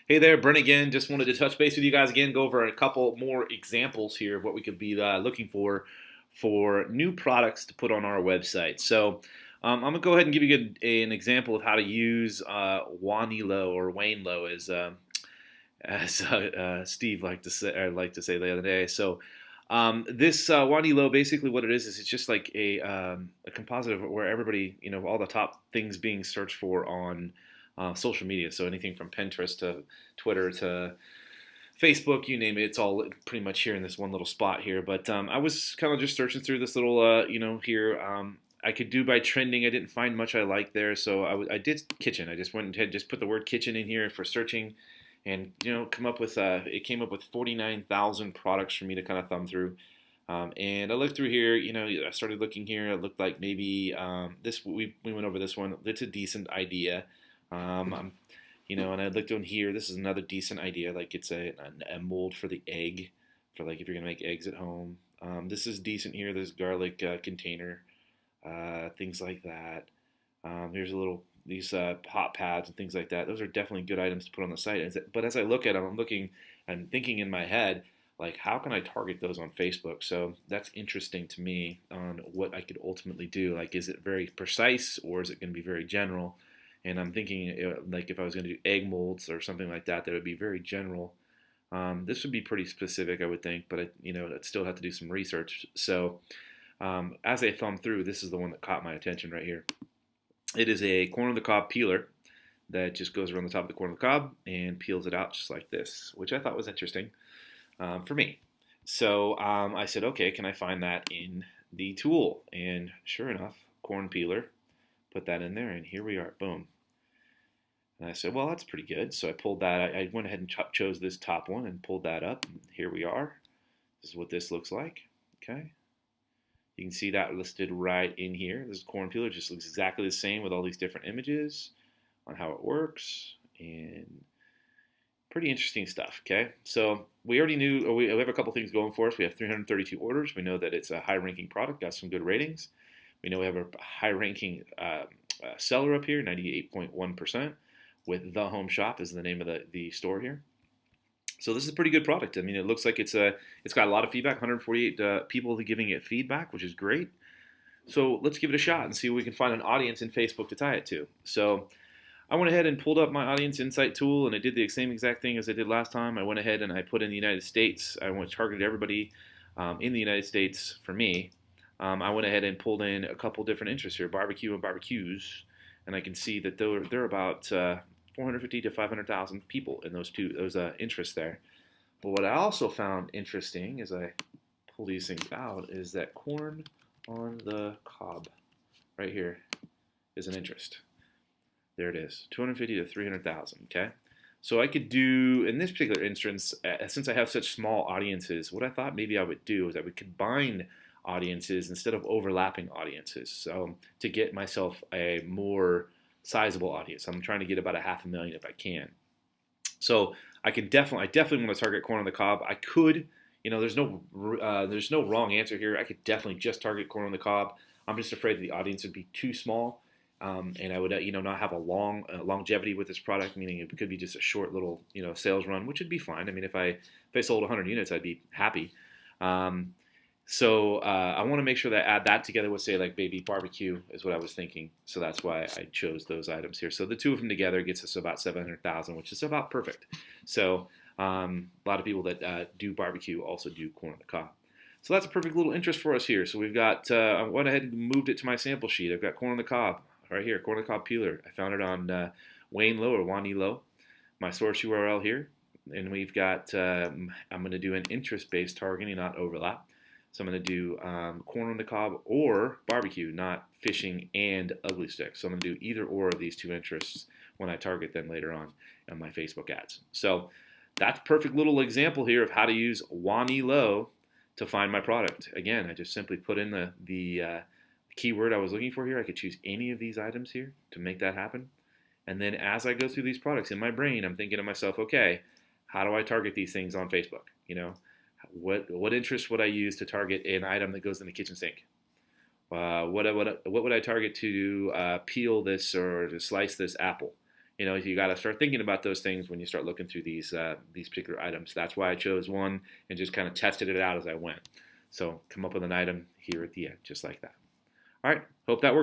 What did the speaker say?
Hey there, Brent again. Just wanted to touch base with you guys again, go over a couple more examples here of what we could be looking for new products to put on our website. I'm gonna go ahead and give you an example of how to use Wanelo or Wanelo as Steve liked to say the other day. This Wanelo, basically what it is it's just like a composite of where everybody, all the top things being searched for on social media. So anything from Pinterest to Twitter to Facebook, you name it, it's all pretty much here in this one little spot here. But I was kind of just searching through this little, here. I could do by trending. I didn't find much I liked there, so I did kitchen. I just went ahead and just put the word kitchen in here for searching, and come up with it came up with 49,000 products for me to kind of thumb through. And I looked through here. I started looking here. It looked like maybe this we went over this one. It's a decent idea. And I looked on here. This is another decent idea. Like it's a mold for the egg, for like if you're gonna make eggs at home. This is decent here. There's garlic container, things like that. Here's a little these hot pads and things like that. Those are definitely good items to put on the site. But as I look at them, I'm thinking in my head, like how can I target those on Facebook? So that's interesting to me on what I could ultimately do. Like, is it very precise or is it going to be very general? And I'm thinking, like, if I was going to do egg molds or something like that, that would be very general. This would be pretty specific, I would think, but I'd still have to do some research. As I thumb through, this is the one that caught my attention right here. It is a corn on the cob peeler that just goes around the top of the corn on the cob and peels it out just like this, which I thought was interesting for me. I said, okay, can I find that in the tool? And sure enough, corn peeler, put that in there, and here we are, boom. And I said, well, that's pretty good. So I pulled that. I went ahead and chose this top one and pulled that up. And here we are. This is what this looks like. Okay. You can see that listed right in here. This corn peeler just looks exactly the same with all these different images on how it works. And pretty interesting stuff. Okay. So we already knew, we have a couple things going for us. We have 332 orders. We know that it's a high ranking product, got some good ratings. We know we have a high ranking seller up here, 98.1%. With The Home Shop is the name of the store here. So this is a pretty good product. I mean, it looks like it's got a lot of feedback, 148 people giving it feedback, which is great. So let's give it a shot and see if we can find an audience in Facebook to tie it to. So I went ahead and pulled up my audience insight tool, and I did the same exact thing as I did last time. I went ahead and I put in the United States. I went targeted everybody in the United States for me. I went ahead and pulled in a couple different interests here, barbecue and barbecues, and I can see that they're about 450 to 500,000 people in those interests there. But what I also found interesting as I pull these things out is that corn on the cob right here is an interest. There it is, 250 to 300,000, okay? So I could do, in this particular instance, since I have such small audiences, what I thought maybe I would do is I would combine audiences instead of overlapping audiences. So to get myself a more sizable audience, I'm trying to get about 500,000 if I can. So I definitely want to target corn on the cob. I could, there's no wrong answer here. I could definitely just target corn on the cob. I'm just afraid that the audience would be too small, and I would, not have a long longevity with this product. Meaning it could be just a short little, sales run, which would be fine. I mean, if I sold 100 units, I'd be happy. I want to make sure that I add that together with, say, like baby barbecue is what I was thinking. So that's why I chose those items here. So the two of them together gets us about 700,000, which is about perfect. So a lot of people that do barbecue also do corn on the cob. So that's a perfect little interest for us here. So we've got, I went ahead and moved it to my sample sheet. I've got corn on the cob right here, corn on the cob peeler. I found it on Wanelo or Wanelo, my source URL here. And we've got, I'm going to do an interest-based targeting, not overlap. So I'm going to do corn on the cob or barbecue, not fishing and ugly sticks. So I'm going to do either or of these two interests when I target them later on my Facebook ads. So that's a perfect little example here of how to use Wanelo to find my product. Again, I just simply put in the keyword I was looking for here. I could choose any of these items here to make that happen. And then as I go through these products in my brain, I'm thinking to myself, okay, how do I target these things on Facebook? What interest would I use to target an item that goes in the kitchen sink? What would I target to peel this or to slice this apple? you got to start thinking about those things when you start looking through these particular items. That's why I chose one and just kind of tested it out as I went. So come up with an item here at the end, just like that. All right, hope that works.